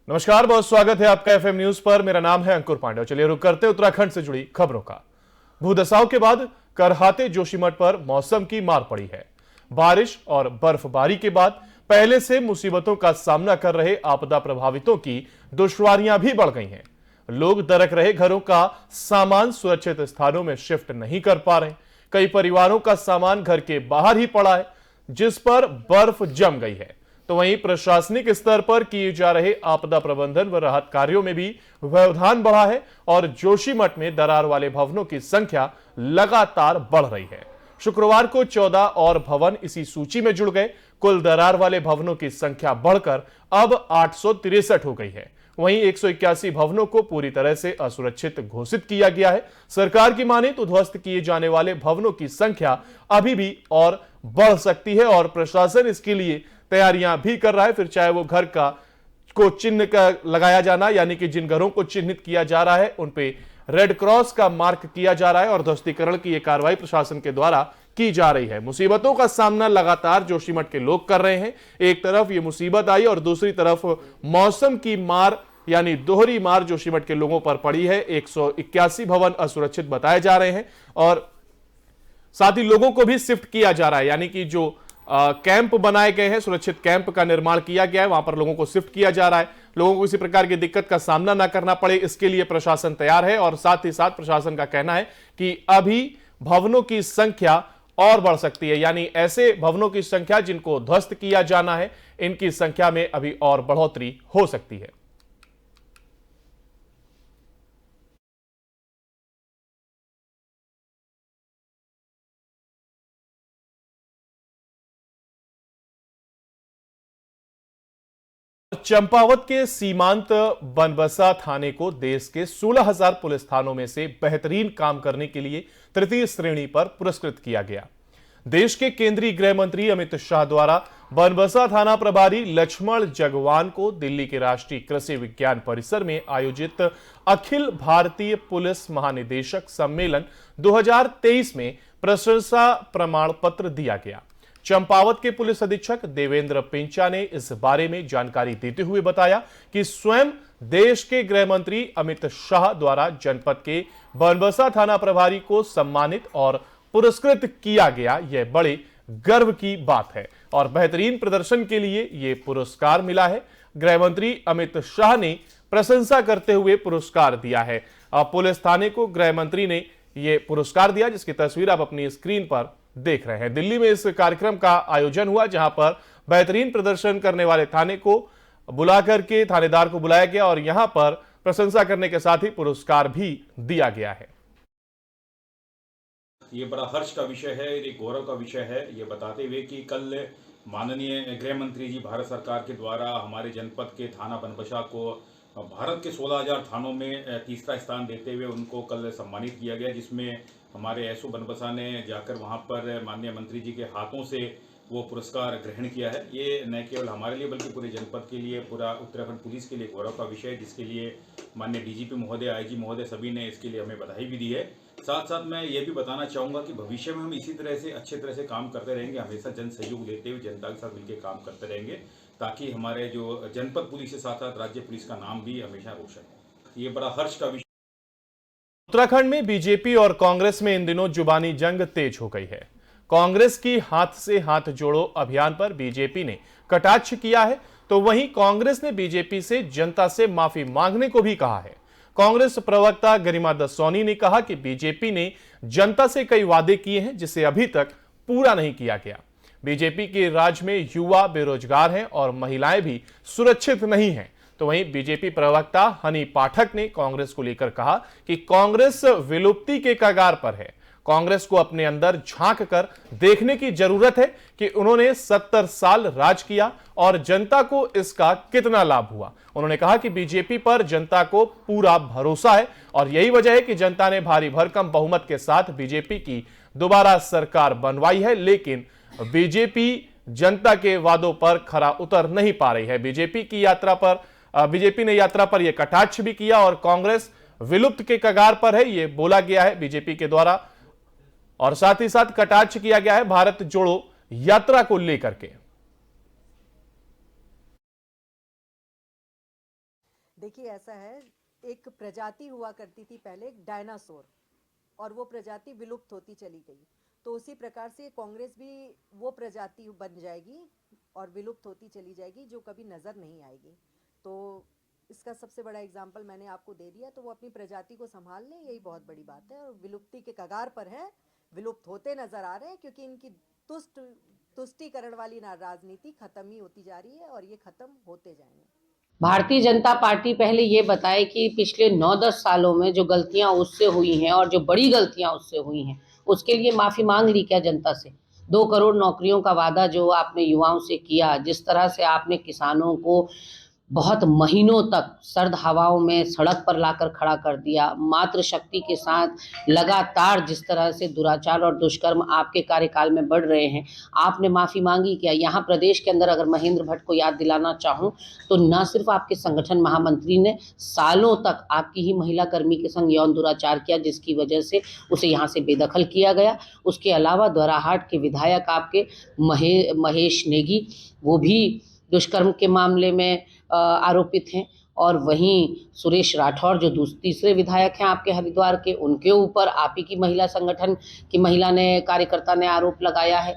नमस्कार, बहुत स्वागत है आपका एफएम न्यूज पर। मेरा नाम है अंकुर पांडे। चलिए रुक करते हैं उत्तराखंड से जुड़ी खबरों का। भूदसाव के बाद करहाते जोशीमठ पर मौसम की मार पड़ी है। बारिश और बर्फबारी के बाद पहले से मुसीबतों का सामना कर रहे आपदा प्रभावितों की दुश्वारियां भी बढ़ गई हैं। लोग दरक रहे घरों का सामान सुरक्षित स्थानों में शिफ्ट नहीं कर पा रहे। कई परिवारों का सामान घर के बाहर ही पड़ा है, जिस पर बर्फ जम गई है। तो वहीं प्रशासनिक स्तर पर किए जा रहे आपदा प्रबंधन व राहत कार्यों में भी व्यवधान बढ़ा है और जोशीमठ में दरार वाले भवनों की संख्या लगातार बढ़ रही है। शुक्रवार को 14 और भवन इसी सूची में जुड़ गए। कुल दरार वाले भवनों की संख्या बढ़कर अब 863 हो गई है। वहीं 181 भवनों को पूरी तरह से असुरक्षित घोषित किया गया है। सरकार की माने तो ध्वस्त किए जाने वाले भवनों की संख्या अभी भी और बढ़ सकती है और प्रशासन इसके लिए तैयारियां भी कर रहा है। फिर चाहे वो घर को चिन्ह का लगाया जाना, यानी कि जिन घरों को चिन्हित किया जा रहा है उन पे रेड क्रॉस का मार्क किया जा रहा है और ध्वस्तीकरण की यह कार्रवाई प्रशासन के द्वारा की जा रही है। मुसीबतों का सामना लगातार जोशीमठ के लोग कर रहे हैं। एक तरफ ये मुसीबत आई और दूसरी तरफ मौसम की मार यानी दोहरी मार जोशीमठ के लोगों पर पड़ी है। 181 भवन असुरक्षित बताए जा रहे हैं और साथ ही लोगों को भी शिफ्ट किया जा रहा है, यानी कि जो कैंप बनाए गए हैं, सुरक्षित कैंप का निर्माण किया गया है, वहां पर लोगों को शिफ्ट किया जा रहा है। लोगों को किसी प्रकार की दिक्कत का सामना ना करना पड़े, इसके लिए प्रशासन तैयार है। और साथ ही साथ प्रशासन का कहना है कि अभी भवनों की संख्या और बढ़ सकती है, यानी ऐसे भवनों की संख्या जिनको ध्वस्त किया जाना है, इनकी संख्या में अभी और बढ़ोतरी हो सकती है। चंपावत के सीमांत बनबसा थाने को देश के 16,000 पुलिस थानों में से बेहतरीन काम करने के लिए तृतीय श्रेणी पर पुरस्कृत किया गया। देश के केंद्रीय गृह मंत्री अमित शाह द्वारा बनबसा थाना प्रभारी लक्ष्मण जगवान को दिल्ली के राष्ट्रीय कृषि विज्ञान परिसर में आयोजित अखिल भारतीय पुलिस महानिदेशक सम्मेलन 2023 में प्रशंसा प्रमाण पत्र दिया गया। चंपावत के पुलिस अधीक्षक देवेंद्र पिंचा ने इस बारे में जानकारी देते हुए बताया कि स्वयं देश के गृह मंत्री अमित शाह द्वारा जनपद के बनबसा थाना प्रभारी को सम्मानित और पुरस्कृत किया गया, यह बड़े गर्व की बात है और बेहतरीन प्रदर्शन के लिए यह पुरस्कार मिला है। गृह मंत्री अमित शाह ने प्रशंसा करते हुए पुरस्कार दिया है। पुलिस थाने को गृह मंत्री ने यह पुरस्कार दिया, जिसकी तस्वीर आप अपनी स्क्रीन पर देख रहे हैं। दिल्ली में इस कार्यक्रम का आयोजन हुआ, जहां पर बेहतरीन प्रदर्शन करने वाले थाने को बुला करके थानेदार को बुलाया गया और यहां पर प्रशंसा करने के साथ ही पुरस्कार भी दिया गया है। ये बड़ा हर्ष का विषय है, ये गौरव का विषय है, ये बताते हुए कि कल माननीय गृह मंत्री जी भारत सरकार के द्वारा हमारे जनपद के थाना बनबसा को भारत के 16,000 थानों में तीसरा स्थान देते हुए उनको कल सम्मानित किया गया, जिसमें हमारे एसओ बनबसा ने जाकर वहां पर माननीय मंत्री जी के हाथों से वो पुरस्कार ग्रहण किया है। ये न केवल हमारे लिए बल्कि पूरे जनपद के लिए, पूरा उत्तराखंड पुलिस के लिए गौरव का विषय है, जिसके लिए माननीय डीजीपी महोदय, आईजी महोदय सभी ने इसके लिए हमें बधाई भी दी है। साथ साथ मैं ये भी बताना चाहूँगा कि भविष्य में हम इसी तरह से अच्छे तरह से काम करते रहेंगे, हमेशा जन सहयोग लेते हुए जनता के साथ मिलकर काम करते रहेंगे, ताकि हमारे जो जनपद पुलिस के साथ साथ राज्य पुलिस का नाम भी हमेशा रोशन हो। ये बड़ा हर्ष का विषय। उत्तराखंड में बीजेपी और कांग्रेस में इन दिनों जुबानी जंग तेज हो गई है। कांग्रेस की हाथ से हाथ जोड़ो अभियान पर बीजेपी ने कटाक्ष किया है, तो वहीं कांग्रेस ने बीजेपी से जनता से माफी मांगने को भी कहा है। कांग्रेस प्रवक्ता गरिमा दत्त सोनी ने कहा कि बीजेपी ने जनता से कई वादे किए हैं, जिसे अभी तक पूरा नहीं किया गया। बीजेपी के राज में युवा बेरोजगार हैं और महिलाएं भी सुरक्षित नहीं हैं। तो वहीं बीजेपी प्रवक्ता हनी पाठक ने कांग्रेस को लेकर कहा कि कांग्रेस विलुप्ति के कगार पर है। कांग्रेस को अपने अंदर झांक कर देखने की जरूरत है कि उन्होंने 70 साल राज किया और जनता को इसका कितना लाभ हुआ। उन्होंने कहा कि बीजेपी पर जनता को पूरा भरोसा है और यही वजह है कि जनता ने भारी भरकम बहुमत के साथ बीजेपी की दोबारा सरकार बनवाई है, लेकिन बीजेपी जनता के वादों पर खरा उतर नहीं पा रही है। बीजेपी ने यात्रा पर यह कटाक्ष भी किया और कांग्रेस विलुप्त के कगार पर है, यह बोला गया है बीजेपी के द्वारा, और साथ ही साथ कटाक्ष किया गया है भारत जोड़ो यात्रा को लेकर के। देखिए ऐसा है, एक प्रजाति हुआ करती थी पहले, एक डायनासोर, और वो प्रजाति विलुप्त होती चली गई। तो उसी प्रकार से कांग्रेस भी वो प्रजाति बन जाएगी और विलुप्त होती चली जाएगी, जो कभी नज़र नहीं आएगी। तो इसका सबसे बड़ा एग्जाम्पल मैंने आपको दे दिया। तो वो अपनी प्रजाति को संभाल लें, यही बहुत बड़ी बात है। और विलुप्ति के कगार पर है, विलुप्त होते नजर आ रहे हैं, क्योंकि इनकी तुष्टीकरण वाली राजनीति खत्म ही होती जा रही है और ये खत्म होते जाएंगे। भारतीय जनता पार्टी पहले ये बताए कि पिछले 9-10 सालों में जो गलतियां उससे हुई हैं और जो बड़ी गलतियां उससे हुई हैं, उसके लिए माफ़ी मांग ली क्या जनता से? 2 करोड़ नौकरियों का वादा जो आपने युवाओं से किया, जिस तरह से आपने किसानों को बहुत महीनों तक सर्द हवाओं में सड़क पर लाकर खड़ा कर दिया, मातृशक्ति के साथ लगातार जिस तरह से दुराचार और दुष्कर्म आपके कार्यकाल में बढ़ रहे हैं, आपने माफ़ी मांगी क्या? यहाँ प्रदेश के अंदर अगर महेंद्र भट्ट को याद दिलाना चाहूँ तो न सिर्फ आपके संगठन महामंत्री ने सालों तक आपकी ही महिला कर्मी के संग यौन दुराचार किया, जिसकी वजह से उसे यहाँ से बेदखल किया गया। उसके अलावा द्वाराहाट के विधायक आपके महेश नेगी, वो भी दुष्कर्म के मामले में आरोपित हैं। और वहीं सुरेश राठौर जो तीसरे विधायक हैं आपके हरिद्वार के, उनके ऊपर आप ही की महिला संगठन की महिला ने कार्यकर्ता ने आरोप लगाया है।